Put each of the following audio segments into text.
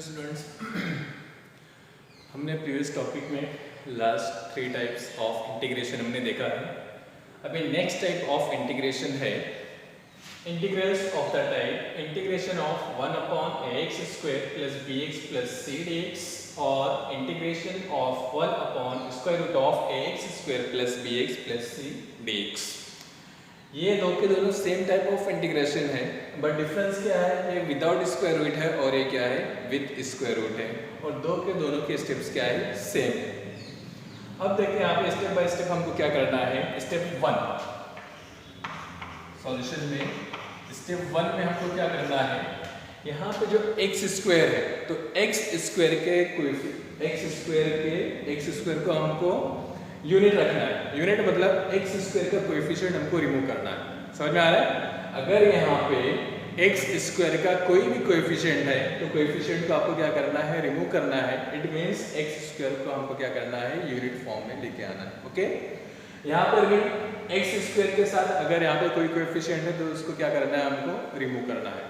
Students, हमने previous topic में last 3 types of integration हमने देखा है। अभी नेक्स्ट टाइप ऑफ इंटीग्रेशन है integrals of the type integration of 1/ax² + bx + c dx और integration of 1/√ax² + bx + c dx। ये दो के दोनों सेम टाइप ऑफ इंटीग्रेशन है, बट डिफरेंस क्या है, ये विदाउट स्क्वायर रूट है और ये क्या है, विद स्क्वायर रूट है, और दो के दोनों के स्टेप्स क्या है, सेम है। अब देखिए यहाँ पे स्टेप बाय स्टेप हमको क्या करना है। स्टेप 1 सॉल्यूशन में, स्टेप 1 में हमको क्या करना है, यहाँ पे जो एक्स स्क्वायर है तो एक्स स्क्वायर को हमको यूनिट रखना है। यूनिट मतलब एक्स स्क्वायर का कोएफिशिएंट हमको रिमूव करना है। समझ में आ रहा है। अगर यहाँ पे एक्स स्क्वायर का कोई भी कोएफिशिएंट है तो कोएफिशिएंट को आपको क्या करना है, रिमूव करना है। इट मींस एक्स स्क्वायर को हमको क्या करना है, यूनिट फॉर्म में लेके आना है। ओके, यहाँ पर एक्स स्क्वायर के साथ अगर यहाँ पे कोई कोएफिशिएंट है तो उसको क्या करना है, हमको रिमूव करना है।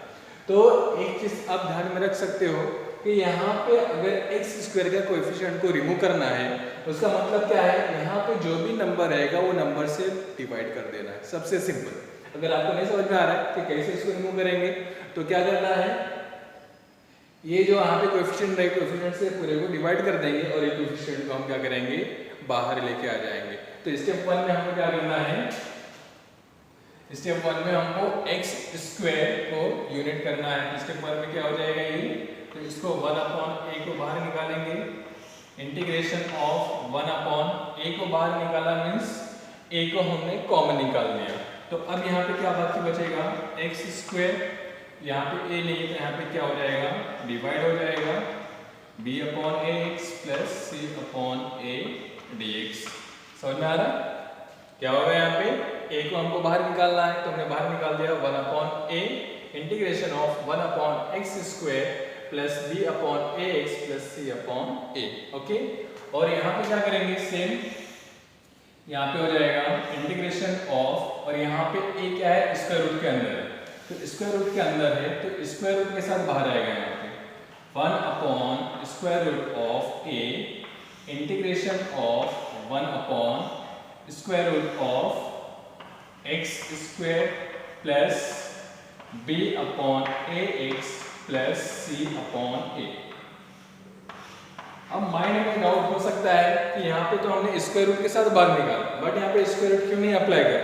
तो एक चीज आप ध्यान में रख सकते हो कि यहाँ पे अगर एक्स स्क्वायर का कोएफिशिएंट को रिमूव करना है उसका मतलब क्या है, यहाँ पे जो भी नंबर रहेगा वो नंबर से डिवाइड कर देना है। सबसे सिंपल। अगर आपको नहीं समझ में आ रहा है कि कैसे इसको रिमूव करेंगे तो क्या करना है, ये जो यहाँ पे कोएफिशिएंट है, कोएफिशिएंट से पूरे को डिवाइड कर देंगे और ये कोएफिशिएंट को हम क्या करेंगे, बाहर लेके आ जाएंगे। तो स्टेप 1 में हमको क्या करना है, स्टेप 1 में हमको एक्स स्क्वायर को यूनिट करना है। स्टेप 1 में क्या हो जाएगा ये, तो इसको 1/a को बाहर निकालेंगे। इंटीग्रेशन ऑफ 1/a को बाहर निकाला मीन्स a को हमने कॉमन निकाल दिया। तो अब यहाँ पे क्या बाकी बचेगा, एक्स स्क्वायर, यहाँ पे a नहीं है तो यहाँ पे क्या हो जाएगा, डिवाइड हो जाएगा b/ax + c/a dx। समझ में आ रहा क्या होगा, यहाँ पे a को हमको बाहर निकालना है तो हमने बाहर निकाल दिया 1/a integration of 1/x² + b/ax + c/a। Okay, और यहाँ पे क्या करेंगे, सेम यहाँ पे हो जाएगा इंटीग्रेशन ऑफ, और यहाँ पे a क्या है, स्क्वायर रूट के अंदर है, तो स्क्वायर रूट के अंदर है तो स्क्वायर रूट के साथ बाहर आएगा। यहाँ पे 1/√a integration of 1/√x² + b/ax + c/a। अब माइंड में डाउट हो सकता है कि यहाँ पे तो हमने स्क्वायर रूट के साथ बाहर निकाला, बट यहाँ पे स्क्वायर रूट क्यों नहीं अप्लाई करा,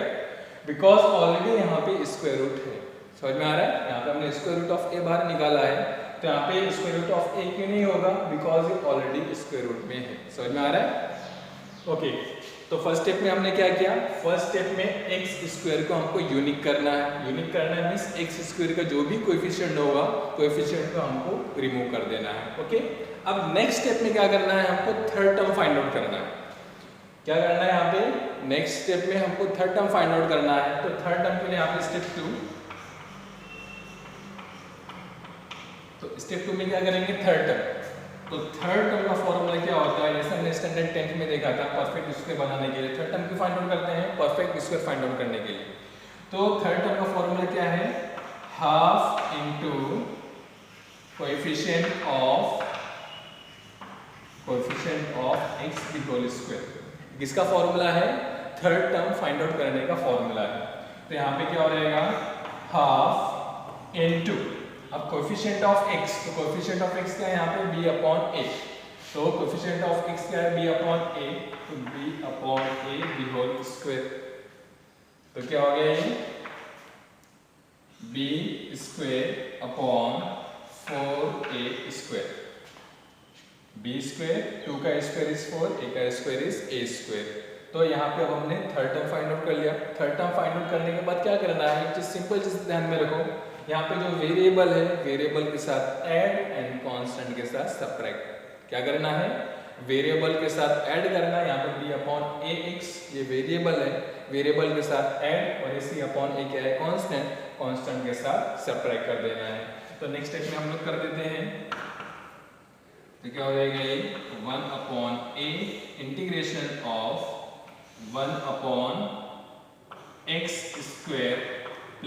बिकॉज ऑलरेडी यहाँ पे स्क्वायर रूट है। समझ में आ रहा है, यहाँ पे हमने स्क्वायर रूट ऑफ a बाहर निकाला है तो यहाँ पे स्क्वायर रूट ऑफ a क्यों नहीं होगा, बिकॉज ये ऑलरेडी स्क्वायर रूट में है। समझ में आ रहा है। ओके, तो फर्स्ट स्टेप में हमने क्या किया, फर्स्ट स्टेप में एक्स स्क्वायर को हमको यूनिक करना है। यूनिक करना है मींस एक्स स्क्वायर का जो भी कोएफिशिएंट होगा कोएफिशिएंट को हमको रिमूव कर देना है। ओके, अब नेक्स्ट स्टेप में क्या करना है, हमको थर्ड टर्म फाइंड आउट करना है। क्या करना है यहाँ पे, नेक्स्ट स्टेप में हमको थर्ड टर्म फाइंड आउट करना है। तो थर्ड टर्म के लिए यहाँ पे स्टेप 2, तो स्टेप 2 में क्या करेंगे, थर्ड टर्म। तो थर्ड टर्म का फॉर्मूला क्या होता है, जैसे हमने स्टैंडर्ड 10th में देखा था, परफेक्ट स्क्वायर बनाने के लिए थर्ड टर्म की फाइंड आउट करते हैं, परफेक्ट स्क्वायर फाइंड आउट करने के लिए। तो थर्ड टर्म का फॉर्मूला क्या है, half into coefficient of x की होल स्क्वायर। किसका फॉर्मूला है, थर्ड टर्म फाइंड आउट करने का फॉर्मूला है। तो यहाँ पे क्या हो जाएगा, हाफ इनटू, अब कोएफिशिएंट ऑफ x, तो कोएफिशिएंट ऑफ x क्या है यहाँ पे, b/a। तो कोएफिशिएंट ऑफ x क्या है, b/a, तो b/a की होल स्क्वायर। तो क्या हो गया ये, b² / 4a²। b², 2 का स्क्वायर इज 4, a का स्क्वायर इज a²। तो यहाँ पे अब हमने थर्ड टर्म फाइंड आउट कर लिया। थर्ड टर्म फाइंड आउट करने के बाद क्या करना है, एक सिंपल चीज ध्यान में रखो, यहाँ पे जो वेरिएबल है वेरिएबल के साथ ऐड एंड कांस्टेंट के साथ सब्ट्रैक्ट। क्या करना है, वेरिएबल के साथ ऐड करना है। यहाँ पे b/ax ये वेरिएबल है, वेरिएबल के साथ ऐड, और c/a क्या है, कांस्टेंट, कांस्टेंट के साथ सब्ट्रैक्ट कर देना है। तो नेक्स्ट स्टेप में हम लोग कर देते हैं, तो क्या हो जाएगा ये 1/a integration of 1/x² +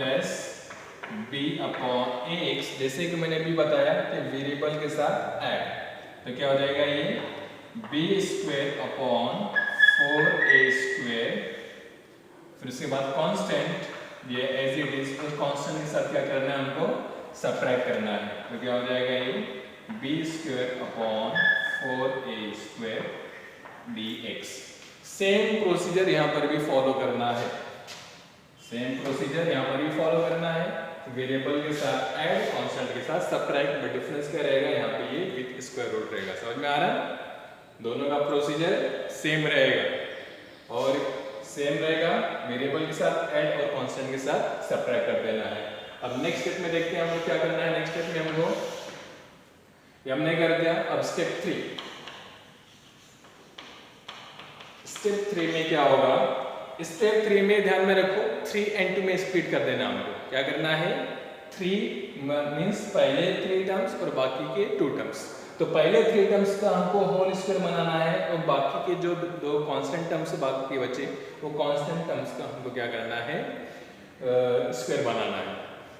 b upon a x, जैसे कि मैंने अभी बताया कि वेरिएबल के साथ ऐड, तो क्या हो जाएगा ये बी स्क्वायर अपॉन 4a², फिर उसके बाद कांस्टेंट ये एज इट इज, उस कांस्टेंट के साथ क्या करना है हमको सबट्रैक्ट करना है, तो क्या हो जाएगा ये b square upon 4a² dx। Same procedure यहाँ पर भी फॉलो करना है, सेम प्रोसीजर यहाँ पर भी फॉलो करना है, वेरिएबल के साथ ऐड, कांस्टेंट के साथ सबट्रैक्ट, बट डिफरेंस क्या रहेगा यहाँ पे ये विद स्क्वायर रूट रहेगा। समझ में आ रहा है? दोनों का प्रोसीजर सेम रहेगा और सेम रहेगा, वेरिएबल के साथ ऐड और कांस्टेंट के साथ सबट्रैक्ट कर देना है। अब नेक्स्ट स्टेप में देखते हैं हमको क्या करना है। नेक्स्ट स्टेप में हमको ये हमने कर दिया। अब स्टेप 3, स्टेप 3 में क्या होगा, स्टेप 3 में ध्यान में रखो 3 and 2 में स्प्लिट कर देना हमको। क्या करना है 3 मीन्स पहले 3 टर्म्स और बाकी के 2 टर्म्स। तो पहले 3 टर्म्स का हमको होल स्क्वायर बनाना है और बाकी के जो 2 कांस्टेंट टर्म्स बाकी के बचे वो कांस्टेंट टर्म्स का हमको क्या करना है स्क्वायर बनाना है।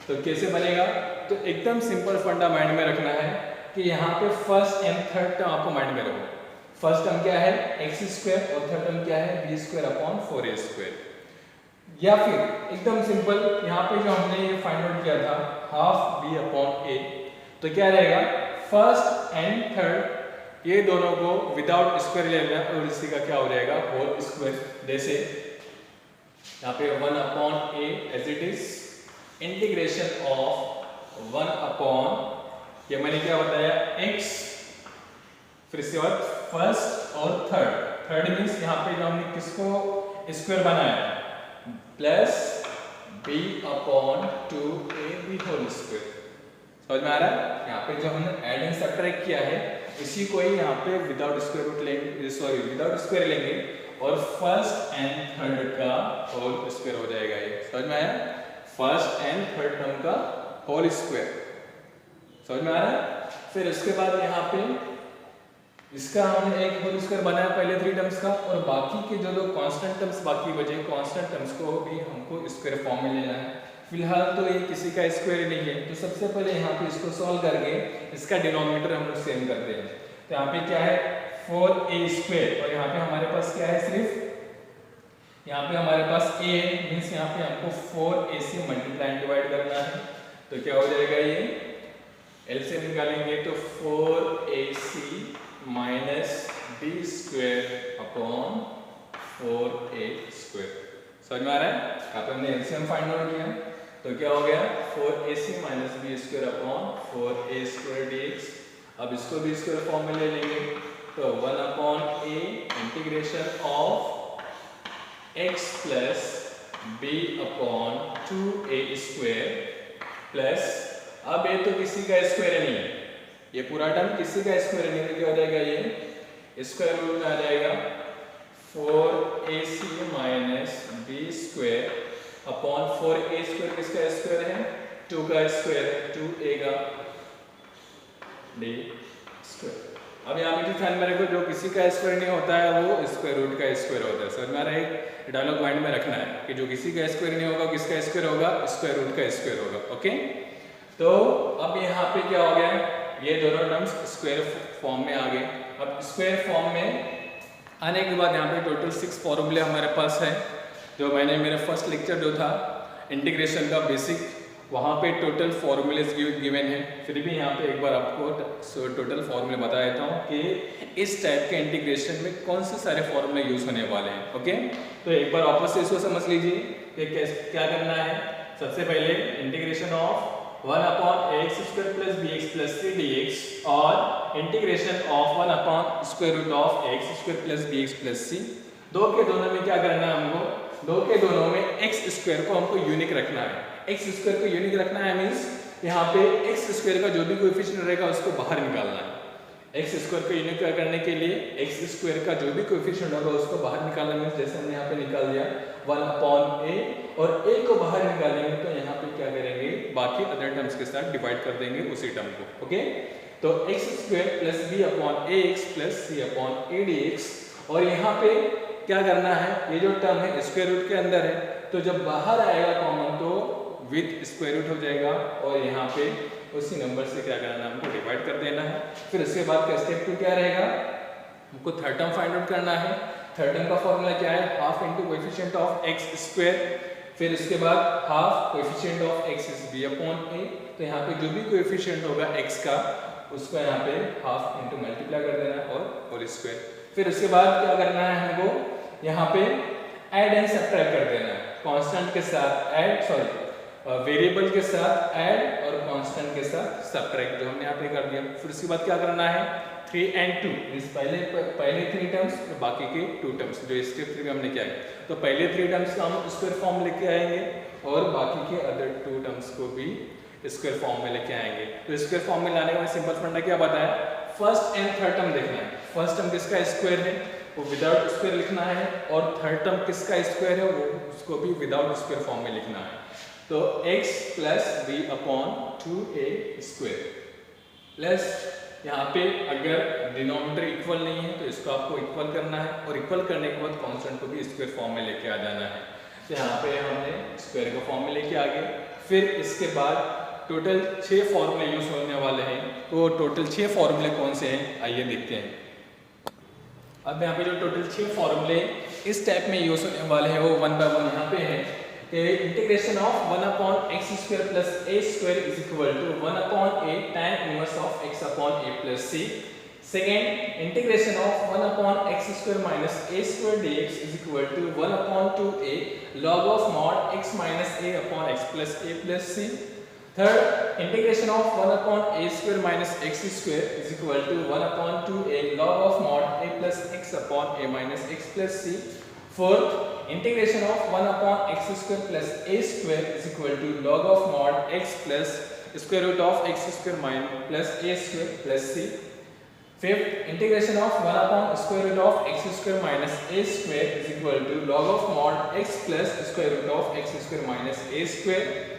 तो कैसे बनेगा, तो एकदम सिंपल फंडा माइंड में रखना है कि यहाँ पे फर्स्ट एंड थर्ड टर्म आपको माइंड में रखो। फर्स्ट टर्म क्या है x² और थर्ड टर्म क्या है b² अपॉन 4a²। या फिर एकदम सिंपल यहाँ पे जो हमने ये फाइंड आउट किया था हाफ b अपॉन a, तो क्या रहेगा फर्स्ट एंड थर्ड ये दोनों को विदाउट स्क्वायर लेना और इसी का क्या हो जाएगा होल स्क्वायर। जैसे यहाँ पे 1 upon a as it is, integration of 1 upon ये मैंने क्या बताया x, फिर इसके बाद फर्स्ट और थर्ड मीन्स यहाँ पे जो हमने किसको स्क्वायर बनाया plus b upon 2ab whole square. समझ में आ रहा है? यहाँ पे जो हमने ऐड एंड सबट्रैक्ट किया है इसी को ही यहाँ पे विदाउट स्क्वायर रूट लेंगे, सॉरी विदाउट स्क्वायर लेंगे और फर्स्ट एंड थर्ड का होल स्क्वायर हो जाएगा ये। समझ में आया? फर्स्ट एंड थर्ड टर्म का होल स्क्वायर। समझ में आ रहा है? फिर उसके बाद यहाँ पे इसका हमने एक होल स्क्वायर बनाया पहले 3 टर्म्स का और बाकी के जो 2 कांस्टेंट टर्म्स बाकी बचे कांस्टेंट टर्म्स को भी हमको स्क्वायर फॉर्म में लेना है। फिलहाल तो ये किसी का स्क्वायर नहीं है, तो सबसे पहले यहाँ पे इसको सॉल्व करके इसका डिनोमिनेटर हम लोग सेम करते हैं। तो यहाँ पे क्या है 4a² और यहाँ पे हमारे पास क्या है सिर्फ यहाँ पे हमारे पास a है, मीन्स यहाँ पे हमको 4a से मल्टीप्लाई डिवाइड करना है। तो क्या हो जाएगा ये एलसीएम निकालेंगे तो 4ac minus b² upon 4a²। समझ में आ रहा है? यहाँ पे हमने एलसीएम फाइंड आउट किया तो क्या हो गया 4ac minus b² upon 4a² dx। अब इसको भी स्क्वायर फॉर्म में ले लेंगे तो 1 upon a integration of x plus b upon 2a² plus, अब ये तो किसी का स्क्वायर नहीं है, ये पूरा टर्म किसी का स्क्वायर नहीं है, क्या हो जाएगा ये स्क्वायर रूट में आ जाएगा 4ac minus b² upon 4a² किसका स्क्वायर है 2 का स्क्वायर है 2a का d²। अब यहाँ पे ध्यान में रखो जो किसी का स्क्वायर नहीं होता है वो स्क्वायर रूट का स्क्वायर होता है। समझ में आ रहा है? डायलॉग माइंड में रखना है कि जो किसी का स्क्वायर नहीं होगा किसका स्क्वायर होगा स्क्वायर रूट का स्क्वायर होगा। ओके, तो अब यहाँ पे क्या हो गया ये दोनों टर्म्स स्क्वायर फॉर्म में आ गए। अब स्क्वायर फॉर्म में आने के बाद यहाँ पे टोटल 6 फॉर्मूले हमारे पास है। जो मैंने मेरा फर्स्ट लेक्चर जो था इंटीग्रेशन का बेसिक, वहाँ पे टोटल फॉर्मूलेज गिवन है। फिर भी यहाँ पे एक बार आपको टोटल फॉर्मूले बता देता हूँ कि इस टाइप के इंटीग्रेशन में कौन से सारे फॉर्मूले यूज होने वाले हैं। ओके, तो एक बार वापस से इसको समझ लीजिए कि क्या करना है। सबसे पहले integration of 1 upon ax² plus bx plus 3 dx और integration of 1 upon square root of ax² plus bx plus c। दो के दोनों में क्या करना है हमको, दो के दोनों में x² को हमको यूनिक रखना है। x² को यूनिक रखना है मीन्स यहाँ पे x² का जो भी कोएफिशिएंट रहेगा उसको बाहर निकालना है। x² को यूनिक करने के लिए x² का जो भी कोएफिशिएंट होगा उसको बाहर निकालना मीन्स जैसे हमने यहाँ पे निकाल दिया 1 अपॉन a और a को बाहर निकालेंगे तो यहाँ पे क्या करेंगे बाकी अदर टर्म्स के साथ डिवाइड कर देंगे उसी टर्म को। ओके, तो x² plus b upon ax plus c upon a dx और यहाँ पे क्या करना है ये जो टर्म है स्क्वायर रूट के अंदर है तो जब बाहर आएगा कॉमन तो विथ स्क्वायर रूट हो जाएगा और यहाँ पे उसी नंबर से क्या करना है, हमको डिवाइड कर देना है। फिर उसके बाद का स्टेप 2 क्या रहेगा, हमको थर्ड टर्म फाइंड आउट करना है। थर्ड टर्म का फॉर्मूला क्या है, half into coefficient of x square, फिर उसके बाद half coefficient of x is b upon a. तो यहाँ पे जो भी कोएफिशिएंट होगा एक्स का उसको यहाँ पे हाफ इंटू मल्टीप्लाई कर देना और होल स्क्वायर। फिर उसके बाद क्या करना है, हमको यहाँ पे ऐड एंड सब्ट्रैक्ट कर देना है, कांस्टेंट के साथ ऐड, वेरिएबल के साथ ऐड और कांस्टेंट के साथ सब्ट्रैक्ट, जो हमने यहाँ पे कर दिया। फिर उसके बाद क्या करना है, 3 and 2 मींस पहले 3 टर्म्स और बाकी के 2 टर्म्स, जो स्टेप 3 में हमने किया है। तो पहले 3 टर्म्स का हम स्क्वायर फॉर्म में लेके आएंगे और बाकी के अदर 2 टर्म्स को भी स्क्वायर फॉर्म में लेके आएंगे। तो स्क्वायर फॉर्म में लाने का सिंपल फंडा क्या बताया, फर्स्ट एंड थर्ड टर्म देखना है। फर्स्ट टर्म किसका स्क्वायर है वो विदाउट स्क्वायर लिखना है और थर्ड टर्म किसका स्क्वायर है वो उसको भी विदाउट स्क्वायर फॉर्म में लिखना है। तो x plus b upon 2a square plus यहाँ पे अगर डिनोमिनेटर इक्वल नहीं है तो इसको आपको इक्वल करना है और इक्वल करने के बाद कांस्टेंट को भी स्क्वायर फॉर्म में लेके आ जाना है। तो यहाँ पे हमने स्क्वायर का फॉर्म में लेके आ गए। फिर इसके बाद टोटल 6 फॉर्मूले यूज होने वाले हैं। तो टोटल 6 फॉर्मूले कौन से हैं आइए देखते हैं। अब यहाँ पे जो टोटल 6 फॉर्मूले इस टाइप में यूज होने वाले हैं वो 1 बाय 1 यहाँ पे है। Integration of 1 upon x square plus a square is equal to 1 upon a tan inverse of x upon a plus c। Second, integration of 1 upon x square minus a square dx is equal to 1 upon 2a log of mod x minus a upon x plus a plus c। Third, integration of 1 upon a square minus x square is equal to 1 upon 2a log of mod a plus x upon a minus x plus c। Fourth, integration of 1 upon x square plus a square is equal to log of mod x plus square root of x square minus plus a square plus c। Fifth, integration of 1 upon square root of x square minus a square is equal to log of mod x plus square root of x square minus a square.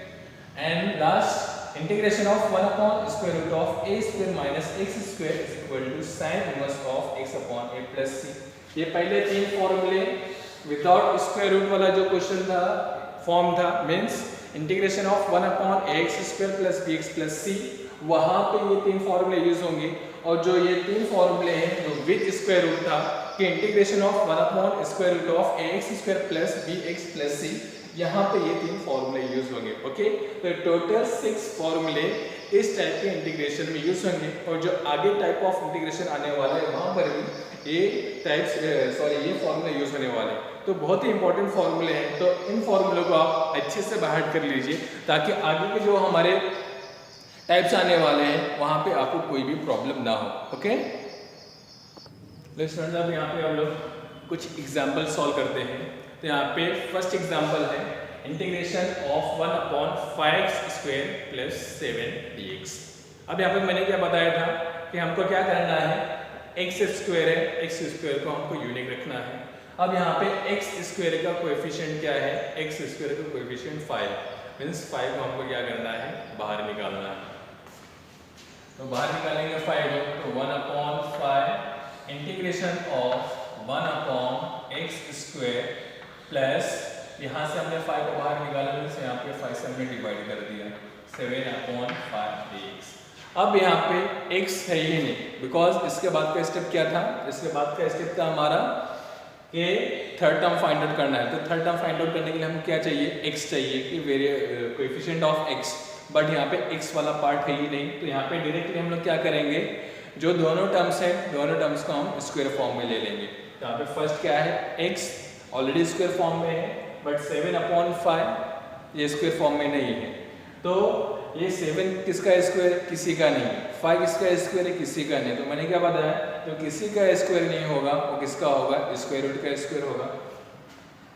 And last, integration of 1 upon square root of a square minus x square is equal to sin inverse of x upon a plus c। ये पहले 3 फॉर्मूले without square root वाला जो question था form था means integration of 1 upon ax square plus bx plus c, वहां पे ये 3 फॉर्मूले यूज होंगे। और जो ये 3 फॉर्मूले हैं जो विद स्क्वायर रूट था कि integration of 1 upon square root of ax square plus bx plus c, यहाँ पे ये 3 फॉर्मूले यूज होंगे। ओके, तो टोटल 6 फॉर्मूले इस टाइप के इंटीग्रेशन में यूज होंगे और जो आगे टाइप ऑफ इंटीग्रेशन आने वाला है वहां पर भी ये फॉर्मूले यूज होने वाले। तो बहुत ही इंपॉर्टेंट फॉर्मूले हैं। तो इन फॉर्मूलों को आप अच्छे से बाहर कर लीजिए ताकि आगे के जो हमारे टाइप्स आने वाले हैं वहां पे आपको कोई भी प्रॉब्लम ना हो। ओके, स्टूडेंट्स अब यहाँ पे हम लोग कुछ एग्जाम्पल सॉल्व करते हैं। तो यहाँ पे फर्स्ट एग्जाम्पल है integration of 1 upon 5x square plus 7dx। अब यहाँ पे मैंने क्या बताया था कि हमको क्या करना है, x स्क्वायर है, x स्क्वायर को हमको यूनिक रखना है। अब यहाँ पे x स्क्वायर का कोएफिशिएंट क्या है, x स्क्वायर का कोएफिशिएंट 5 मींस 5 को हमको क्या करना है, बाहर निकालना है। तो बाहर निकालेंगे 5 तो 1 upon 5 integration of 1 upon x square plus यहाँ से हमने 5 को बाहर निकाला तो यहाँ पे 5 से हमने डिवाइड कर दिया 7 अपॉन 5dx। अब यहाँ पे x है ही नहीं बिकॉज इसके बाद का स्टेप क्या था, इसके बाद का स्टेप था हमारा कि थर्ड टर्म फाइंड आउट करना है। तो थर्ड टर्म फाइंड आउट करने के लिए हमको क्या चाहिए, x चाहिए कि कोएफिशिएंट ऑफ x, बट यहाँ पे x वाला पार्ट है ही नहीं। तो यहाँ पे डायरेक्टली हम लोग क्या करेंगे, जो दोनों टर्म्स हैं दोनों टर्म्स को हम स्क्वायर फॉर्म में ले लेंगे। तो यहाँ पे फर्स्ट क्या है, x ऑलरेडी स्क्वायर फॉर्म में है बट 7 अपॉन 5 ये स्क्वायर फॉर्म में नहीं है। तो ये 7 किसका स्क्वायर, किसी का नहीं, 5 इसका स्क्वायर है, किसी का नहीं। तो मैंने क्या बताया, जो किसी का स्क्वायर नहीं होगा वो किसका होगा, स्क्वायर रूट का स्क्वायर होगा।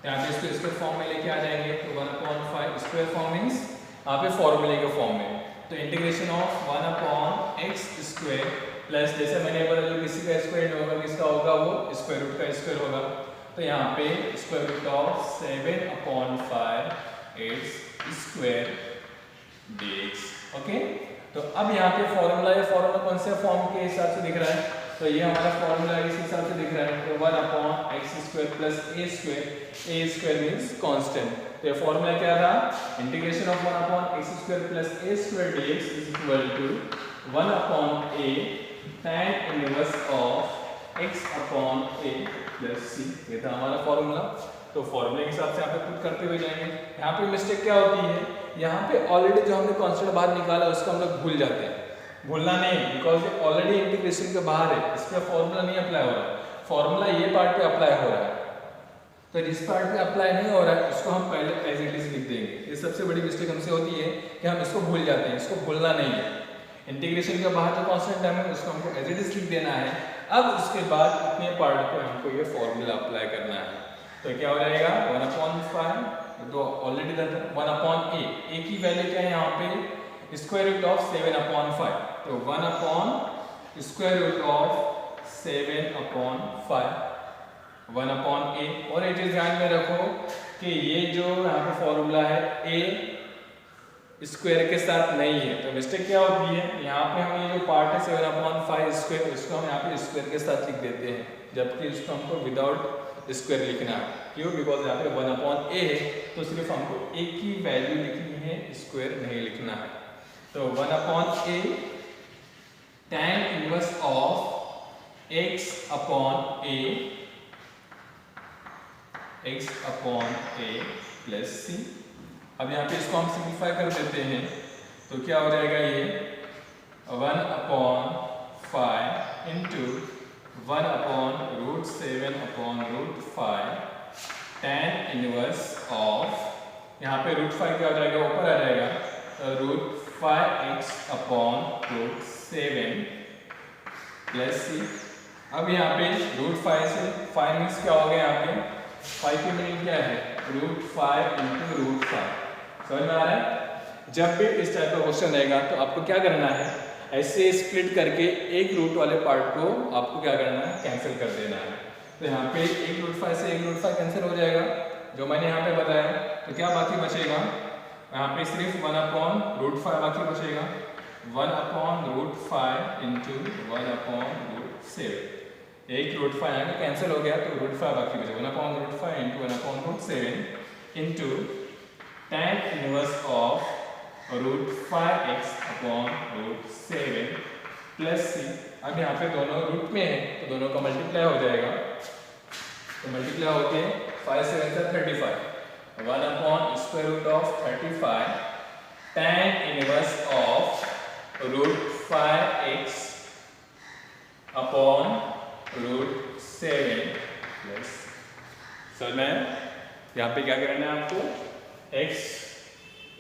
यहाँ पे इसको स्क्वायर फॉर्म में लेके आ जाएंगे तो 1 अपॉन 5 स्क्वायर फॉर्म मींस यहाँ पे फॉर्मूले के फॉर्म में। तो integration of 1 upon x square plus जैसे मैंने बोला जो किसी का स्क्वायर नहीं होगा किसका होगा, वो स्क्वायर रूट का स्क्वायर होगा। तो यहाँ पे square root of 7 upon 5 x square dx। Okay, तो अब यहाँ पे फॉर्मूला कौन से फॉर्म के हिसाब से दिख रहा है, तो ये हमारा फॉर्मूला इस हिसाब से दिख रहा है। तो 1 upon x square plus a square means constant तो ये फॉर्मूला क्या था, integration of 1 upon x square plus a square d x is equal to 1 upon a tan inverse of x upon a plus c। ये था हमारा formula. तो फॉर्मूले के हिसाब से यहाँ पे पुट करते हुए जाएंगे। यहाँ पे मिस्टेक क्या होती है, यहाँ पे ऑलरेडी जो हमने कांस्टेंट बाहर निकाला उसको हम लोग भूल जाते हैं। भूलना नहीं, बिकॉज ये ऑलरेडी इंटीग्रेशन के बाहर है, इस पर फॉर्मूला नहीं अप्लाई हो रहा है। फॉर्मूला ये पार्ट पे अप्लाई हो रहा है, तो जिस पार्ट पे अप्लाई नहीं हो रहा है उसको हम पहले एज इट इज लिख देंगे। ये सबसे बड़ी मिस्टेक हमसे होती है कि हम इसको भूल जाते हैं, इसको भूलना नहीं है। इंटीग्रेशन के बाहर जो कांस्टेंट टर्म है उसको हमको एज इट इज लिख देना है। अब उसके बाद इतने पार्ट पे हमको ये फॉर्मूला अप्लाई करना है। तो क्या हो जाएगा 1/5, तो ऑलरेडी 1/a, a की वैल्यू क्या है यहाँ पे, स्क्वायर रूट ऑफ 7/5, तो 1 स्क्वायर रूट ऑफ 7/5 1/a। और एक चीज ध्यान में रखो कि ये जो यहाँ पे फॉर्मूला है a स्क्वायर के साथ नहीं है, तो मिस्टेक क्या होती है, यहाँ पे हम ये जो पार्ट है 7/5 स्क्वायर, इसको हम यहाँ पे स्क्वायर के साथ लिख देते हैं, जबकि इसको हमको विदाउट स्क्वायर लिखना है। क्यों, बिकॉज यहाँ पे 1/a है, तो सिर्फ हमको a की वैल्यू लिखनी है, स्क्वायर नहीं लिखना है। तो 1/a tan inverse of x upon a plus c। अब यहाँ पे इसको हम सिंप्लीफाई कर देते हैं, तो क्या हो जाएगा, ये 1/5 इंटू 1/7/5 tan इनवर्स ऑफ, यहाँ पे √5 क्या हो जाएगा, ऊपर आ जाएगा, √5x अपॉन √7 प्लस c। अब यहाँ पे √5 से 5 मिक्स क्या हो गया, यहाँ पे 5 की मीनिंग क्या है, √5 इंटू √5। समझ में आ रहा है। जब भी इस टाइप का क्वेश्चन रहेगा तो आपको क्या करना है, ऐसे स्प्लिट करके एक रूट वाले पार्ट को आपको क्या करना है, कैंसिल कर देना है। तो यहाँ पे 1√5 से 1√5 कैंसिल हो जाएगा, जो मैंने यहाँ पे बताया। तो क्या बाकी बचेगा, यहाँ पे सिर्फ 1/√5 बाकी बचेगा, 1/√5 इंटू 1/7। एक √5 यहाँ पे कैंसिल हो गया, तो √5 बाकी बचेगा, 1/√5 into 1/7 into tan inverse of √5x upon √7 plus c। अब यहाँ पे दोनों रूट में है, तो दोनों का मल्टीप्लाई हो जाएगा, तो मल्टीप्लाई होके 5 से 35, 1/√35 tan inverse of √5x upon √7 plus. समझ में, यहाँ पे क्या करना है आपको, x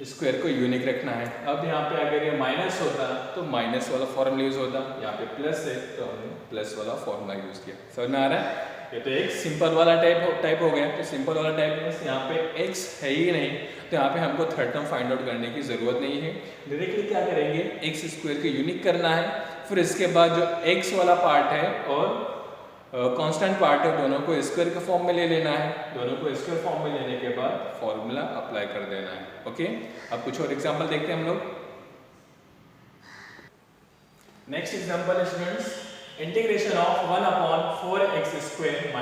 स्क्वायर को यूनिक रखना है। अब यहाँ पे अगर ये माइनस होता तो माइनस वाला फॉर्मूला यूज होता, यहाँ पे प्लस है तो हमने प्लस वाला फॉर्मूला यूज किया। समझ में आ रहा है। ये तो एक सिंपल वाला टाइप हो गया। तो सिंपल वाला टाइप में यहाँ पे x है ही नहीं, तो यहाँ पे हमको थर्ड टर्म फाइंड आउट करने की जरूरत नहीं है। डायरेक्टली क्या करेंगे, एक्स स्क्वायर को यूनिक करना है, फिर इसके बाद जो x वाला पार्ट है और कांस्टेंट पार्ट है दोनों को स्क्वायर के फॉर्म में ले लेना है। दोनों को स्क्वायर फॉर्म में लेने के बाद फॉर्मूला अप्लाई कर देना है। ओके, अब कुछ और एग्जांपल देखते हैं हम लोग। Next example students, integration of 1/4x² -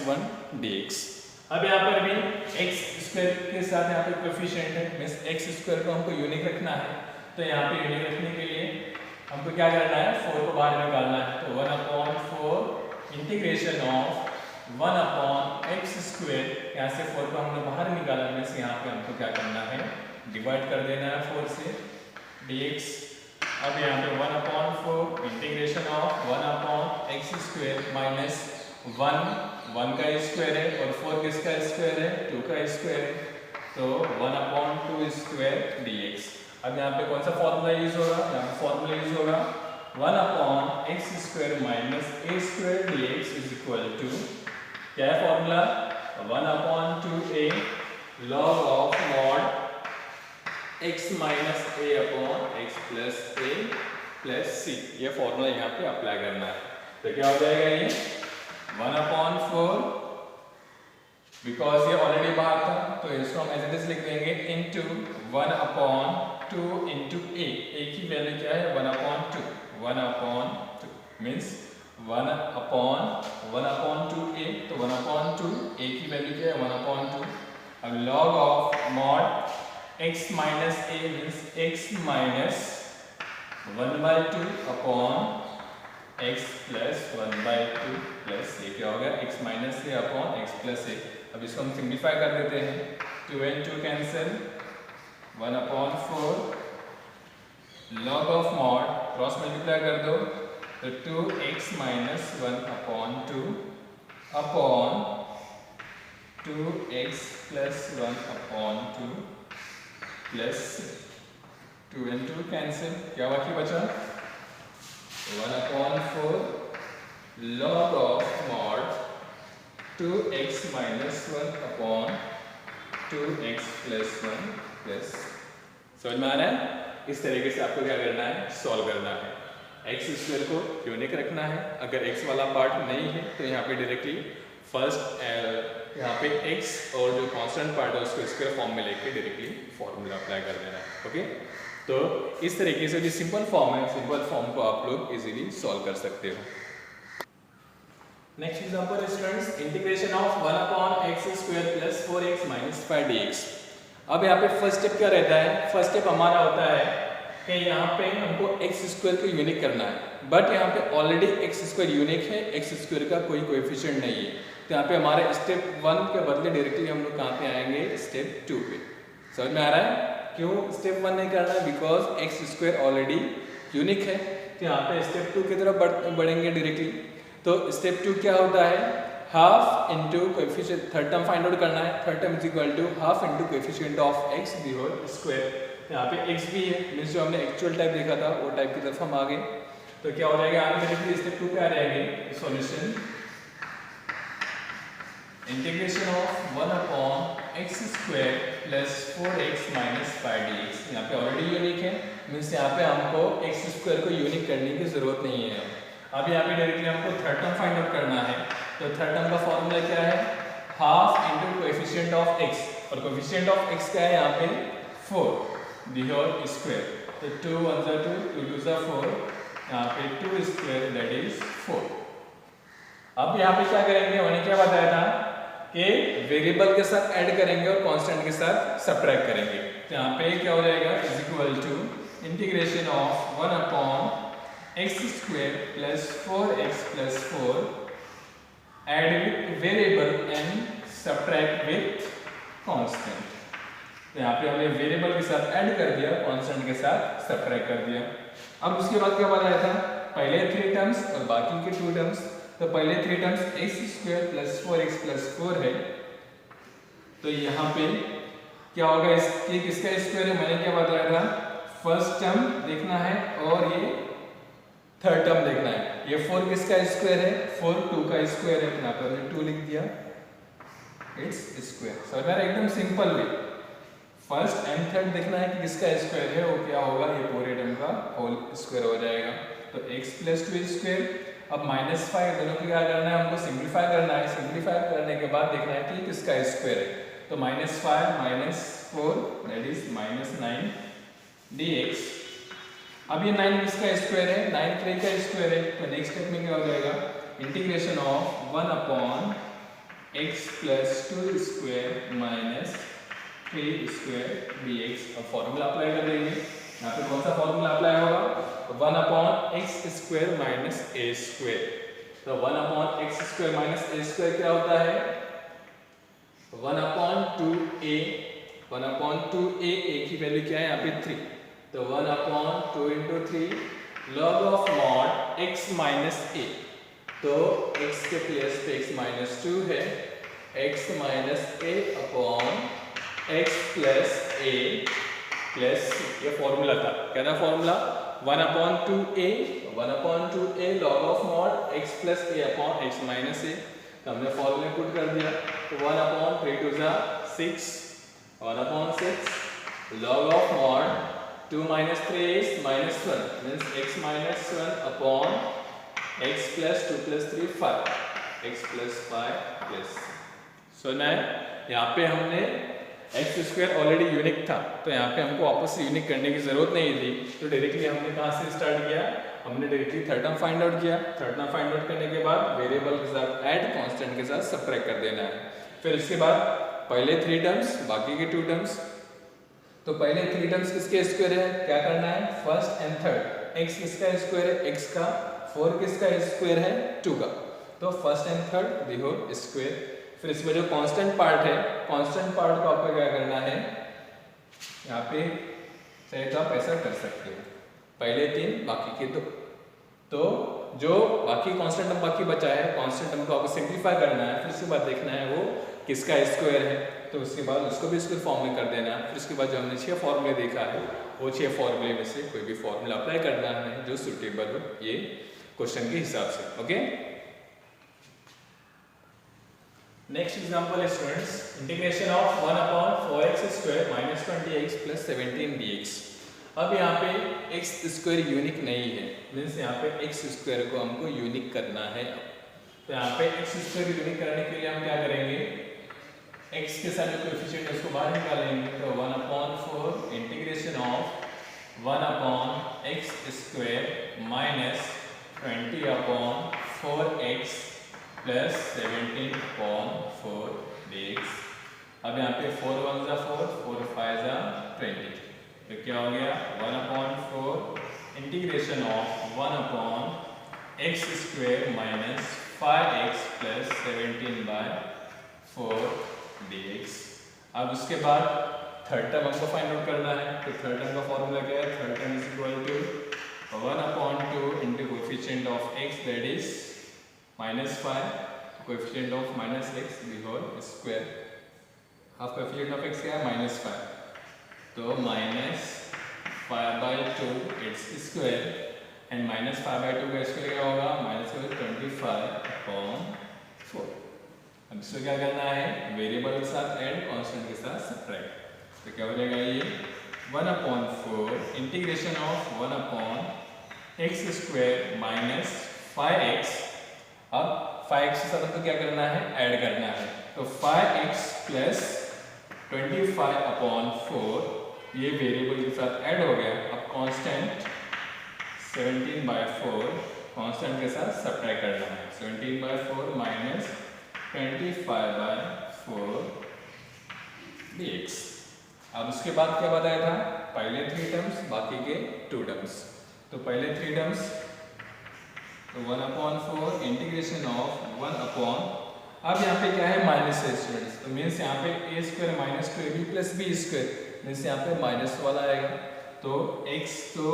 1 dx। अब यहाँ पर भी x स्क्वायर के साथ यहाँ पे कोएफिशिएंट है, मींस x स्क्वायर को हमको यूनिक रखना है। तो यहाँ पे यूनिक रखने के लिए हमको क्या करना है, 4 को बाहर निकालना है। तो 1/4 इंटीग्रेशन ऑफ 1/x², यहाँ से 4 को हमने बाहर निकाला, में से यहाँ पे हमको क्या करना है, डिवाइड कर देना है 4 से dx। अब यहाँ पे 1/4 इंटीग्रेशन ऑफ 1/x² माइनस 1 का स्क्वायर है और 4 किसका स्क्वायर है, 2 का स्क्वायर है, तो 1/2² dx। अब यहाँ पे कौन सा फॉर्मूला यूज होगा, यहाँ पे फॉर्मूला यूज होगा 1/x² minus a² dx is equal to, क्या है formula, 1/2a log of mod x minus a upon x plus a plus c। ये फॉर्मूला यहाँ पे अप्लाई करना है। तो क्या हो जाएगा, ये 1/4, बिकॉज ये ऑलरेडी बाहर था तो इसको हम एज इट इज लिख देंगे, इंटू 1/2 इंटू a की वैल्यू क्या है, 1/2 मीन्स 1/2a, तो 1/2 a की वैल्यू क्या है, 1/2 अब log of mod x minus a means x minus 1/2 upon x plus 1/2 plus ये क्या हो गया x minus a upon x plus a। अब इसको हम सिंप्लीफाई कर देते हैं, 2 and 2 cancel, 1/4 log of mod cross multiply कर दो तो 2x minus 1/2 upon 2x plus 1/2 plus 2 and 2 cancel, क्या बाकी बचा 1/4 log of mod 2x minus 1/2x plus 1 plus. समझ में आ रहा है? इस तरीके से आपको क्या करना है, सॉल्व करना है। एक्स स्क्वायर को यूनिक रखना है, अगर x वाला पार्ट नहीं है तो यहाँ पे डायरेक्टली फर्स्ट यहाँ पे x और जो कांस्टेंट पार्ट है उसको स्क्वायर फॉर्म में लेके डायरेक्टली फॉर्मूला अप्लाई कर देना है। ओके, तो इस तरीके से जो सिंपल फॉर्म है, सिंपल फॉर्म को आप लोग इजीली सॉल्व कर सकते हो। Next example students, integration of 1/x² plus 4x minus 5 dx। अब यहाँ पे फर्स्ट स्टेप क्या रहता है, फर्स्ट स्टेप हमारा होता है कि यहाँ पे हमको x² को यूनिक करना है, बट यहाँ पे ऑलरेडी x² यूनिक है, x² का कोई कोएफिशिएंट नहीं है, तो यहाँ पे हमारे स्टेप 1 के बदले डायरेक्टली हम लोग कहाँ पे आएंगे, स्टेप 2 पे। समझ में आ रहा है? क्यों स्टेप 1 नहीं करना है, बिकॉज x² ऑलरेडी यूनिक है, तो यहाँ पे स्टेप 2 की तरफ बढ़ेंगे डायरेक्टली। तो स्टेप 2 क्या होता है, half into coefficient, third term find out करना है, third term is equal to half into coefficient of x the whole square. यहाँ पे x भी है, मीन्स जो हमने एक्चुअल टाइप देखा था वो टाइप की तरफ हम आ गए, तो क्या हो जाएगा आगे डायरेक्टली स्टेप 2 पे आ जाएंगे। Solution integration of 1/x² plus 4x minus 5 dx। यहाँ पे ऑलरेडी यूनिक है, मीन्स यहाँ पे हमको x² को यूनिक करने की जरूरत नहीं है। अब यहाँ पे डायरेक्टली हमको थर्ड टर्म फाइंड आउट करना है, तो थर्ड टर्म का फॉर्मूला क्या है, half into coefficient of x, और कोएफिशिएंट ऑफ x क्या है यहाँ पे 4 दी होल स्क्वायर, तो 2 1 जा 2 2 2 जा 4, यहाँ पे 2 स्क्वायर दैट इज 4। अब यहाँ पे क्या करेंगे, उन्होंने क्या बताया था कि वेरिएबल के साथ ऐड करेंगे और कांस्टेंट के साथ सब्ट्रैक्ट करेंगे, तो यहाँ पे क्या हो जाएगा is equal to integration of 1/x² plus 4x plus 4 add with variable and subtract with constant। तो यहाँ पे हमने वेरिएबल के साथ ऐड कर दिया, कांस्टेंट के साथ सब्ट्रैक्ट कर दिया। अब उसके बाद क्या बताया था, पहले 3 टर्म्स और बाकी के 2 टर्म्स। तो पहले 3 terms x² plus 4x plus 4 है, तो यहाँ पे क्या होगा, इसके किसका स्क्वायर है, मैंने क्या बताया था, फर्स्ट टर्म देखना है और ये थर्ड टर्म देखना है। ये 4 किसका स्क्वायर है, 4 2 का स्क्वायर है, यहाँ पर हमने 2 लिख दिया, इट्स स्क्वायर। समझ में एकदम simple way. First and third देखना है कि किसका स्क्वायर है, वो क्या होगा, ये पूरे टर्म का होल स्क्वायर हो जाएगा। तो x प्लस 2 स्क्वायर, अब -5 दोनों को क्या करना है, हमको सिंप्लीफाई करना है। सिंप्लीफाई करने के बाद देखना है कि किसका स्क्वायर है, तो -5 - 4 दैट इज -9 dx। अब ये 9 किसका स्क्वायर है, 9 3 का स्क्वायर है, तो नेक्स्ट स्टेप में क्या हो जाएगा, integration of 1/x plus 2 square minus 3 square dx। अब फॉर्मूला अप्लाई कर देंगे, यहाँ पे कौन सा फॉर्मूला अप्लाई होगा, 1/x² माइनस a²। तो 1/x² माइनस a² क्या होता है, 1/2a। 1/2a, a की वैल्यू क्या है यहाँ पे 3, तो 1/2 into 3 log of mod x minus a। तो x के प्लेस पे x माइनस 2 है, x minus a upon x plus a plus, ये फॉर्मूला था, क्या था formula, 1/2a log of mod x plus a upon x minus a। तो हमने फॉर्मूले पुट कर दिया, तो 1/3 2 जा 6, 1/6 log of mod 2 minus 3 is -1, means x minus 1 upon x plus 2 plus 3 5, x plus 5 plus। सो ना यहाँ पे हमने x² ऑलरेडी यूनिक था, तो यहाँ पे हमको वापस से यूनिक करने की जरूरत नहीं थी, तो डायरेक्टली हमने कहाँ से स्टार्ट किया, हमने directly third term find out किया। थर्ड टर्म फाइंड आउट करने के बाद वेरिएबल के साथ ऐड, कांस्टेंट के साथ सब्ट्रैक्ट कर देना है। फिर इसके बाद पहले 3 टर्म्स बाकी के 2 टर्म्स। तो पहले 3 टर्म्स किसके स्क्वायर है, क्या करना है, फर्स्ट एंड थर्ड। x किसका स्क्वायर है, x का, 4 किसका स्क्वायर है, 2 का। तो first and third the whole square. फिर इसमें जो कांस्टेंट पार्ट है, कांस्टेंट पार्ट को आपको क्या करना है, यहाँ पे चाहे तो आप ऐसा कर सकते हो, पहले 3 बाकी के 2। तो जो बाकी कांस्टेंट टर्म बाकी बचा है, कांस्टेंट टर्म को आपको सिंप्लीफाई करना है, फिर उसके बाद देखना है वो किसका स्क्वायर है, तो उसके बाद उसको भी स्क्वायर फॉर्म में कर देना है। फिर उसके बाद जो हमने 6 फॉर्मूले देखा है, वो 6 फॉर्मूले में से कोई भी फॉर्मूला अप्लाई करना है जो सुटेबल हो ये क्वेश्चन के हिसाब से। ओके, नेक्स्ट एग्जांपल है students, integration of 1/4x² - 20x + 17 dx। अब यहाँ पे x स्क्वायर यूनिक नहीं है, मीन्स यहाँ पे x स्क्वायर को हमको यूनिक करना है। तो यहाँ पे x स्क्वायर यूनिक करने के लिए हम क्या करेंगे, x के साथ जो कोएफिशिएंट है उसको बाहर निकालेंगे। तो 1/4 integration of 1/x² - 20/4x + 17/4 dx। अब यहाँ पे 4 1 ज़ा 4, 4 5 ज़ा 20, तो क्या हो गया 1/4 integration of 1/x² - 5x + 17/4 dx। अब उसके बाद थर्ड टर्म हमको फाइंड आउट करना है। तो थर्ड टर्म का फॉर्मूला क्या है, third term is equal to 1/2 into coefficient of x that is -5, coefficient of -x the whole square. Half coefficient of x क्या है, -5, तो -5/2 इट्स स्क्वायर एंड -5/2 का स्क्वायर क्या होगा, -25/4। अब इसको क्या करना है, वेरिएबल के साथ ऐड, कांस्टेंट के साथ सब्ट्रैक्ट। तो क्या हो जाएगा ये 1/4 इंटीग्रेशन ऑफ 1/x² - 5x। अब 5x के साथ हमको क्या करना है, ऐड करना है। तो 5x + 25/4 ये वेरिएबल के साथ ऐड हो गया। अब कांस्टेंट 17/4 कांस्टेंट के साथ सब्ट्रैक्ट करना है। 17/4 - 25/4 dx। अब उसके बाद क्या बताया था, पहले 3 टर्म्स बाकी के 2 टर्म्स। तो पहले 3 टर्म्स, तो 1/4 इंटीग्रेशन ऑफ 1/, अब यहाँ पे क्या है, माइनस है स्टूडेंट्स। तो मीन्स यहाँ पे a² - 2ab + b², मीन्स यहाँ पे माइनस वाला आएगा। तो x तो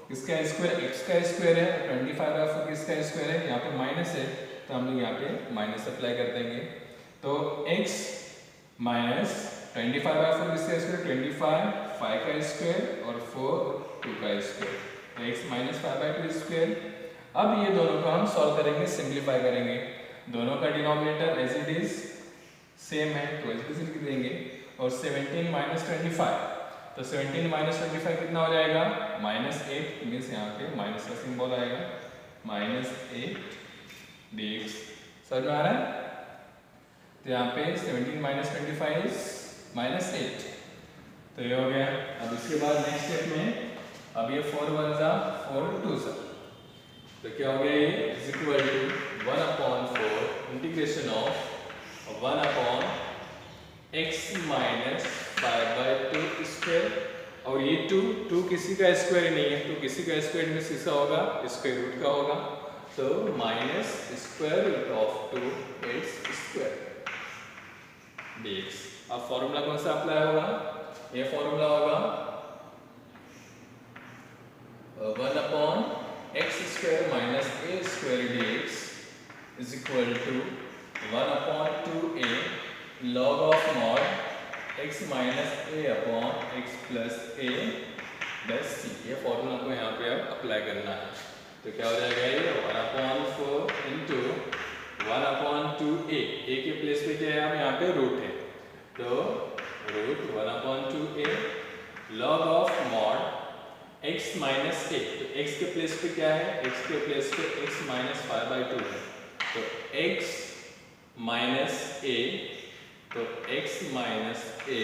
किसका स्क्वायर, x का स्क्वायर है, 25/4 किसका स्क्वायर है, यहाँ पे माइनस है, तो हम लोग यहाँ पे माइनस अप्लाई कर देंगे। तो x - 25/4 किसका स्क्वायर, 25, 5 का स्क्वायर और 4 2 का स्क्वायर, तो x - 5/2 स्क्वायर। अब ये दोनों को हम सॉल्व करेंगे, सिंप्लीफाई करेंगे। दोनों का denominator as it is same है, तो ऐसे लिख देंगे। और 17 - 25, तो 17 - 25 कितना हो जाएगा, -8, मीन्स यहाँ पे माइनस का सिंबल आएगा, -8 dx। समझ में आ रहा है? तो यहाँ पे 17 - 25 इज -8, तो ये हो गया। अब इसके बाद नेक्स्ट स्टेप में, अब ये 4 1 ज़ा 4 2 ज़ा, तो क्या हो गया, ये is equal to 1/4 integration of 1/x - 5/2 square. और ये 2 किसी का स्क्वायर नहीं है, तो किसी का स्क्वायर में किसका होगा, स्क्वायर रूट का होगा। तो -√2 इट्स स्क्वायर dx। अब फॉर्मूला कौन सा अप्लाई होगा, ये फॉर्मूला होगा 1/x² - a² dx is equal to 1/2a log of mod x minus a/x plus a plus c। ये फॉर्मूला को यहाँ पे अब अप्लाई करना है। तो क्या हो जाएगा, ये 1/4 इंटू 1/2a, a के प्लेस पे क्या है, हम यहाँ पे रूट है, तो root 1/2a log of mod x minus a। तो x के प्लेस पे क्या है, x के प्लेस पे x - 5/2 है, तो x माइनस a, तो x minus a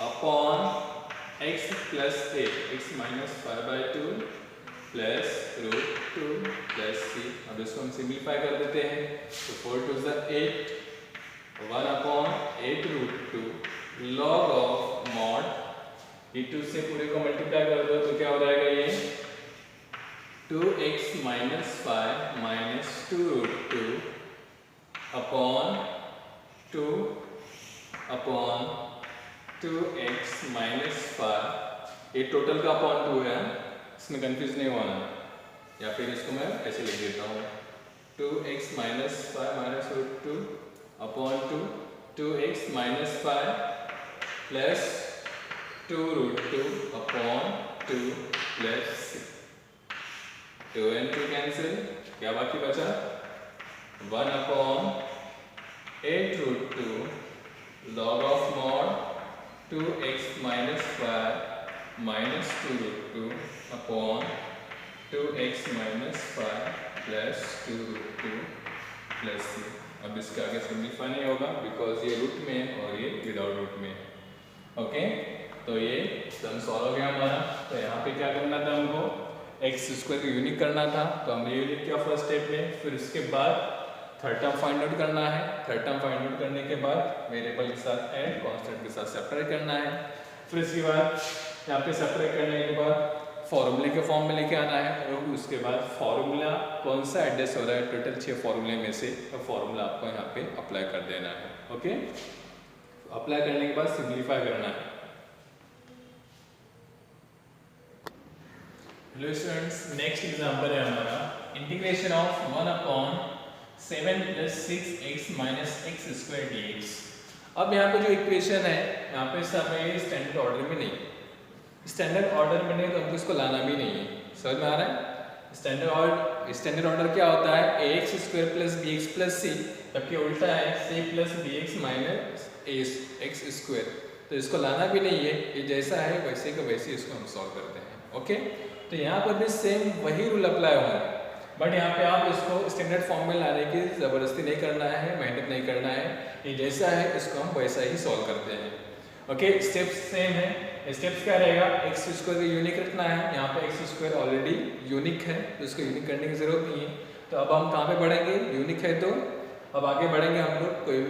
upon x plus a, x - 5/2 plus √2 plus c। अब इसको हम सिंप्लीफाई कर देते हैं, तो 4 2 ज़ा 8, 1/8√2 log ऑफ मॉड, ये 2 से पूरे को मल्टीप्लाई कर दो तो क्या हो जाएगा ये 2x minus 5 minus 2√2 upon 2 upon 2x minus 5, ये टोटल का अपॉन 2 है, इसमें कंफ्यूज नहीं होना, या फिर इसको मैं ऐसे लिख देता हूँ 2x minus 5 minus √2 upon 2x minus 5 plus 2√2 upon 2 plus 2 and 2 cancel, क्या बाकी बचा 1/8√2 log of mod 2x minus 5 minus 2√2 upon 2x minus 5 plus 2√2 plus 3। अब इसके आगे सिम्प्लीफाई नहीं होगा बिकॉज ये रूट में है और ये विदाउट रूट में। ओके, तो ये सम सॉल्व हो गया हमारा। तो यहाँ पे क्या करना था हमको, एक्स स्क्वायर को यूनिक करना था, तो हमने यूनिक किया फर्स्ट स्टेप में। फिर उसके बाद थर्ड टर्म फाइंड आउट करना है। थर्ड टर्म फाइंड आउट करने के बाद वेरिएबल के साथ ऐड, कांस्टेंट के साथ सेपरेट करना है। फिर उसके बाद यहाँ पे सेपरेट करने के बाद फॉर्मूले के फॉर्म में लेके आना है, और उसके बाद फॉर्मूला कौन सा एडजस्ट हो रहा है टोटल 6 फॉर्मूले में से, तो फॉर्मूला आपको यहाँ पे अप्लाई कर देना है। ओके, अप्लाई करने के बाद सिंप्लीफाई करना है। हेलो स्टूडेंट्स, नेक्स्ट एग्जांपल है हमारा integration of 1/7 + 6x - x² dx। अब यहाँ पे जो इक्वेशन है यहाँ पे सब है स्टैंडर्ड ऑर्डर में नहीं, स्टैंडर्ड ऑर्डर में नहीं तो हमको इसको लाना भी नहीं है। समझ में आ रहा है? स्टैंडर्ड ऑर्डर क्या होता है, ax² + bx + c, जबकि उल्टा है c + bx - x²। तो इसको लाना भी नहीं है, ये जैसा है वैसे का वैसे इसको हम सॉल्व करते हैं। ओके, तो यहाँ पर भी सेम वही रूल अप्लाई होंगे, बट यहाँ पे आप इसको स्टैंडर्ड फॉर्म में लाने की ज़बरदस्ती नहीं करना है, मेहनत नहीं करना है, ये जैसा है इसको हम वैसा ही सॉल्व करते हैं। ओके, स्टेप्स सेम है। स्टेप्स क्या रहेगा, x² को यूनिक रखना है, यहाँ पे x² ऑलरेडी यूनिक है तो इसको यूनिक करने की जरूरत नहीं है। तो अब हम कहाँ पे बढ़ेंगे, यूनिक है तो अब आगे बढ़ेंगे हम लोग कोई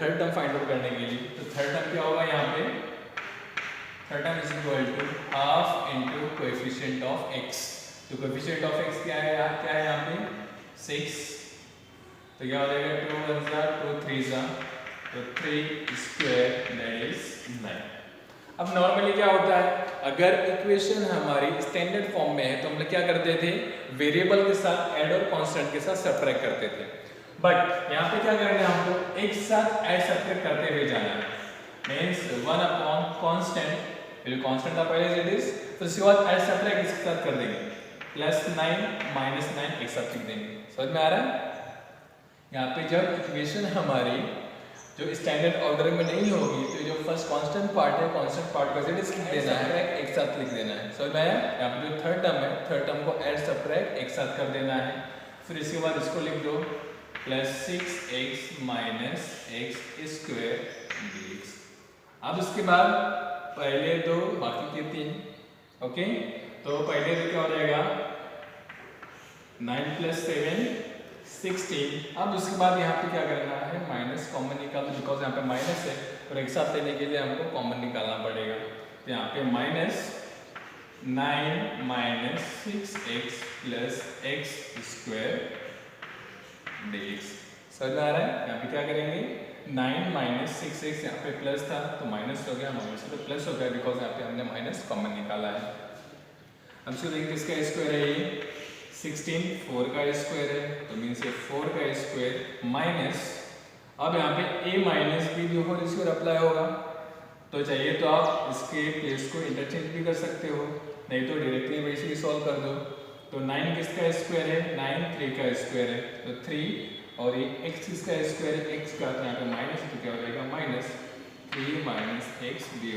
थर्ड टर्म फाइंड आउट करने के लिए। तो थर्ड टर्म क्या होगा यहाँ पे, third term is equal to half into coefficient of x। तो कोएफिशिएंट ऑफ x क्या है यहाँ पे 6, तो क्या हो जाएगा 2 × 1 = 2 3 = तो 3² दैट इज 9। अब नॉर्मली क्या होता है, अगर इक्वेशन हमारी स्टैंडर्ड फॉर्म में है तो हम लोग क्या करते थे, वेरिएबल के साथ ऐड और कांस्टेंट के साथ सब्ट्रैक्ट करते थे। बट यहाँ पे क्या करना है, हमको एक साथ ऐड सब्ट्रैक्ट करते हुए जाना है। मींस 1/constant, जो कांस्टेंट था पहले इट इज, तो उसके बाद ऐड सब्ट्रैक्ट इसके साथ कर देंगे, +9 -9 एक साथ लिख देंगे। समझ में आ रहा है? यहाँ पे जब इक्वेशन हमारी जो स्टैंडर्ड ऑर्डर में नहीं होगी तो जो फर्स्ट कांस्टेंट पार्ट है, कांस्टेंट पार्ट को लिख देना है, एक साथ लिख देना है। समझ में आया? यहाँ पे जो थर्ड टर्म है, थर्ड टर्म को ऐड सब्ट्रैक्ट एक साथ कर देना है। फिर इसके बाद इसको लिख दो +6x - x² dx। अब इसके बाद पहले दो बाकी के 3। ओके, तो पहले दो क्या हो जाएगा 9 + 7 16। अब उसके बाद यहाँ पे क्या करना है, माइनस कॉमन निकाल दो, बिकॉज यहाँ पे माइनस है और एक साथ लेने के लिए हमको कॉमन निकालना पड़ेगा। तो यहाँ पे -9 - 6x + x² dx। समझ में आ रहा है? यहाँ पे क्या करेंगे 9 - 6x, यहाँ पे प्लस था तो माइनस हो गया, माइनस तो प्लस हो गया बिकॉज यहाँ पे हमने माइनस कॉमन निकाला है। अब इसको देखिए किसका स्क्वायर है, ये 16 4 का स्क्वायर है, तो मीन्स ये 4 का स्क्वायर माइनस, अब यहाँ पे a - b जो होल स्क्वायर अप्लाई होगा, तो चाहिए तो आप इसके प्लेस को इंटरचेंज भी कर सकते हो, नहीं तो डायरेक्टली वैसे ही सॉल्व कर दो। तो 9 किसका स्क्वायर है, 9 3 का स्क्वायर है, तो 3 और ये x किसका स्क्वायर है, x का, तो यहाँ पे माइनस, तो क्या हो जाएगा -3 - x d²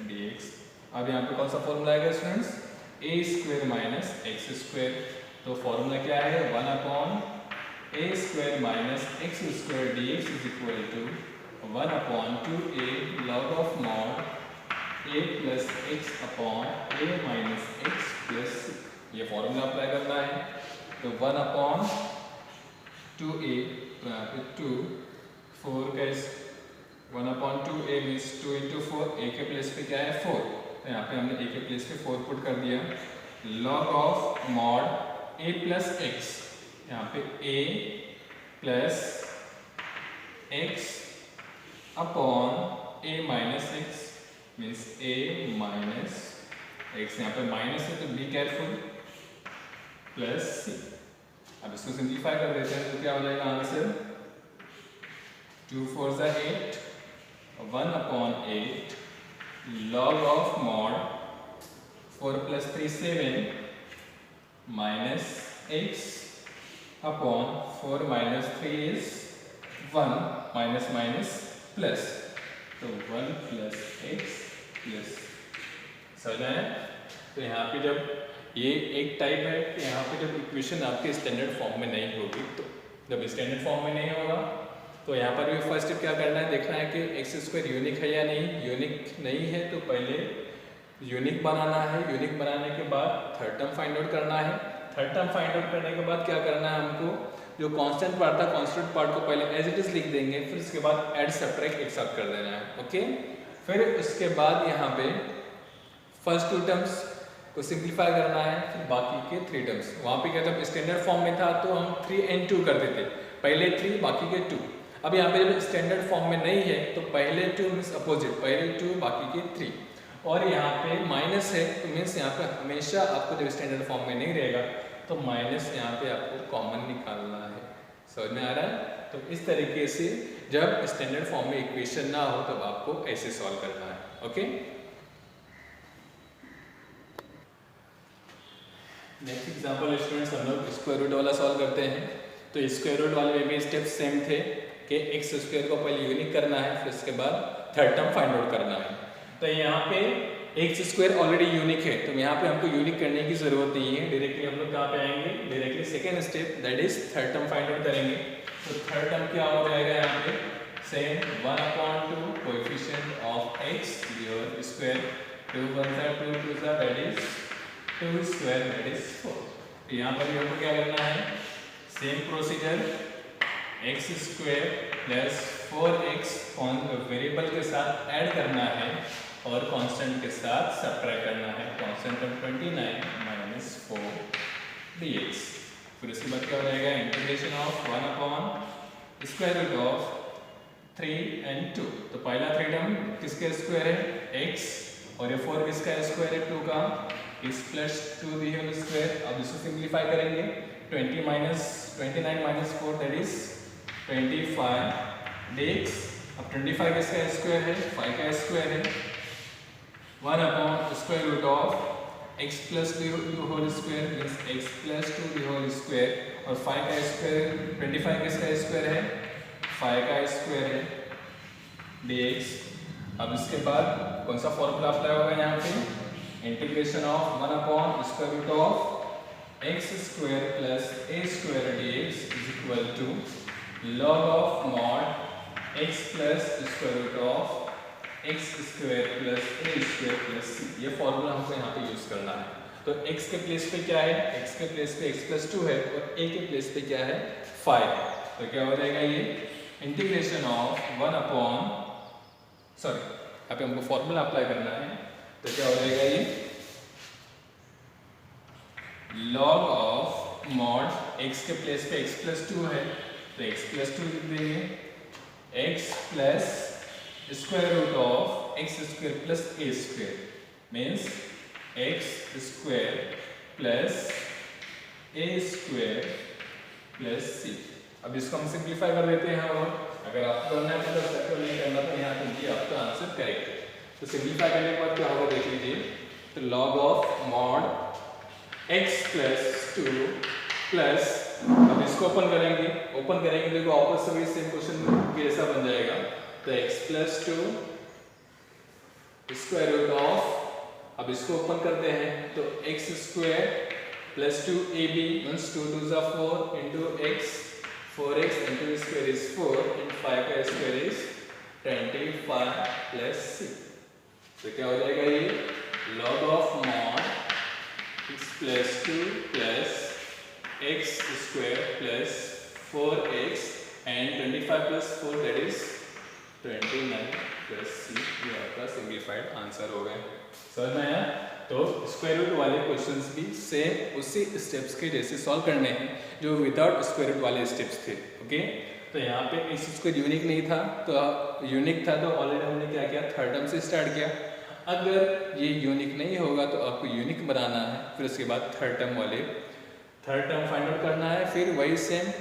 dx। अब यहाँ पे कौन सा फॉर्मूला आएगा स्टूडेंट्स, a² - x²। तो फॉर्मूला क्या है, 1/a² - x² dx is equal to 1/2a log of mod a + x/a - x + c। ये फॉर्मूला अप्लाई करना है। तो 1/2a, तो यहाँ पे 2, 4 का 1/2 a मीन्स 2 इंटू 4, a के प्लेस पे क्या है 4, तो यहाँ पे हमने a के प्लेस पे 4 पुट कर दिया। Log of mod a plus x, यहाँ पे a plus x upon a minus x means a minus x, यहाँ पे माइनस है तो बी केयरफुल, प्लस सी। अब इसको सिंप्लीफाई कर देते हैं तो क्या हो जाएगा आंसर, 2 4 ज़ा 8, 1/8 log of mod 4 + 3 7 minus x upon 4 - 3 is 1 minus minus plus, तो 1 + x प्लस, समझ आया। तो यहाँ पे जब ये एक टाइप है कि यहाँ पे जब इक्वेशन आपके स्टैंडर्ड फॉर्म में नहीं होगी, तो जब स्टैंडर्ड फॉर्म में नहीं होगा तो यहाँ पर भी फर्स्ट स्टेप क्या करना है, देखना है कि x² यूनिक है या नहीं। यूनिक नहीं है तो पहले यूनिक बनाना है, यूनिक बनाने के बाद थर्ड टर्म फाइंड आउट करना है। थर्ड टर्म फाइंड आउट करने के बाद क्या करना है, हमको जो कांस्टेंट पार्ट था कांस्टेंट पार्ट को पहले एज इट इज लिख देंगे, फिर उसके बाद ऐड सब्ट्रैक्ट एक साथ कर देना है, ओके। फिर उसके बाद यहाँ पे फर्स्ट 2 टर्म्स को सिंप्लीफाई करना है, फिर बाकी के 3 टर्म्स। वहाँ पे क्या जब स्टैंडर्ड फॉर्म में था तो हम 3 and 2 करते थे, पहले 3 बाकी के 2। अब यहाँ पे जब स्टैंडर्ड फॉर्म में नहीं है तो पहले 2 मीन्स अपोजिट, पहले 2 बाकी के 3, और यहाँ पे माइनस है तो मीन्स यहाँ पे हमेशा आपको जब स्टैंडर्ड फॉर्म में नहीं रहेगा तो माइनस यहाँ पे आपको कॉमन निकालना है, समझ में आ रहा है। तो इस तरीके से जब स्टैंडर्ड फॉर्म में इक्वेशन ना हो तब आपको ऐसे सॉल्व करना है, ओके। नेक्स्ट एग्जांपल स्टूडेंट्स, हम लोग स्क्वायर रूट वाला सॉल्व करते हैं। तो स्क्वायर रूट वाले में भी स्टेप सेम थे कि x² को पहले यूनिक करना है, फिर उसके बाद थर्ड टर्म फाइंड आउट करना है। तो यहाँ पे x² ऑलरेडी यूनिक है तो यहाँ पे हमको यूनिक करने की जरूरत नहीं है, डायरेक्टली हम लोग कहाँ पे आएंगे, directly second step that is third term find out करेंगे। तो थर्ड टर्म क्या हो जाएगा यहाँ पे, same 1/2 coefficient of x your square, 2 1 2 2 that is 2 square that is 4। तो यहाँ पर भी हमको क्या करना है, same procedure, x² plus 4x variable के साथ ऐड करना है और कांस्टेंट के साथ सब्ट्रैक्ट करना है। Constant of 29 minus 4 dx। फिर उसके बाद क्या हो जाएगा, इंटीग्रेशन ऑफ 1/√3 and 2। तो पहला 3 टर्म किसके स्क्वायर है, x, और ये 4 किसका स्क्वायर है, 2 का, x + 2 दी होल स्क्वायर। अब इसको सिंप्लीफाई करेंगे, 29 माइनस 4 दैट इज 25 dx। अब 25 किसका स्क्वायर है, 5 का स्क्वायर है, 1/√x + 2 whole square means x + 2 whole square, और 5 का स्क्वायर, 25 किसका स्क्वायर है, 5 का स्क्वायर है dx। अब इसके बाद कौन सा फॉर्मूला अप्लाई होगा यहाँ पे, integration of 1/√x² + a² dx is equal to log of mod x + x² + a² + c। ये फॉर्मूला हमको यहाँ पे यूज करना है। तो x के प्लेस पे क्या है, x के प्लेस पे x + 2 है और a के प्लेस पे क्या है, 5 है। तो क्या हो जाएगा, ये इंटीग्रेशन ऑफ यहाँ पे हमको फॉर्मूला अप्लाई करना है। तो क्या हो जाएगा, ये log ऑफ मॉड x के प्लेस पे x + 2 है तो x + 2 लिख देंगे, x + x² + a² means x² + a² + c। अब इसको हम सिंप्लीफाई कर देते हैं, और अगर आपको करना है तो सर्कल नहीं करना तो यहाँ पे आपका आंसर करेक्ट है। तो सिंप्लीफाई करने के बाद क्या होगा देख लीजिए, तो log of mod x + 2 plus, अब इसको ओपन करेंगे देखो वापस से सेम क्वेश्चन के जैसा बन जाएगा। तो x + 2 स्क्वायर रूट ऑफ, अब इसको ओपन करते हैं तो x² + 2ab मीन्स 2 2 ज़ा 4 into x, 4x into square is 4 and 5 का स्क्वायर is 25 + c। तो क्या हो जाएगा, ये log of mod x + 2 + x² + 4x and 25 plus 4 that is 29 plus C, ये आपका सिंप्लीफाइड आंसर हो गया। समझ में आया? तो स्क्वायर रूट वाले क्वेश्चंस भी सेम उसी स्टेप्स के जैसे सॉल्व करने हैं जो विदाउट स्क्वायर रूट वाले स्टेप्स थे। ओके, तो यहाँ पे इस स्क्वायर यूनिक नहीं था, तो यूनिक था तो ऑलरेडी हमने क्या किया, थर्ड टर्म से स्टार्ट किया। अगर ये यूनिक नहीं होगा तो आपको यूनिक बनाना है, फिर उसके बाद थर्ड टर्म फाइंड आउट करना है, फिर वही सेम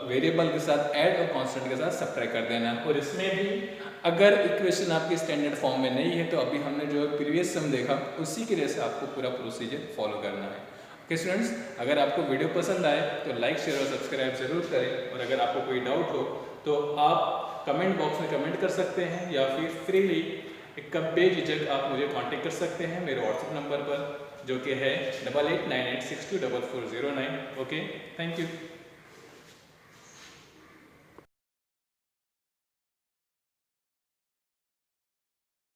वेरिएबल के साथ ऐड और कांस्टेंट के साथ सब्ट्रैक्ट कर देना है। और इसमें भी अगर इक्वेशन आपकी स्टैंडर्ड फॉर्म में नहीं है तो अभी हमने जो प्रीवियस सम देखा उसी के जैसे आपको पूरा प्रोसीजर फॉलो करना है। ओके स्टूडेंट्स, अगर आपको वीडियो पसंद आए तो लाइक शेयर और सब्सक्राइब जरूर करें, और अगर आपको कोई डाउट हो तो आप कमेंट बॉक्स में कमेंट कर सकते हैं या फिर फ्रीली एक बेझिझक आप मुझे कांटेक्ट कर सकते हैं मेरे व्हाट्सएप नंबर पर, जो कि है 8898624409। Okay, thank you.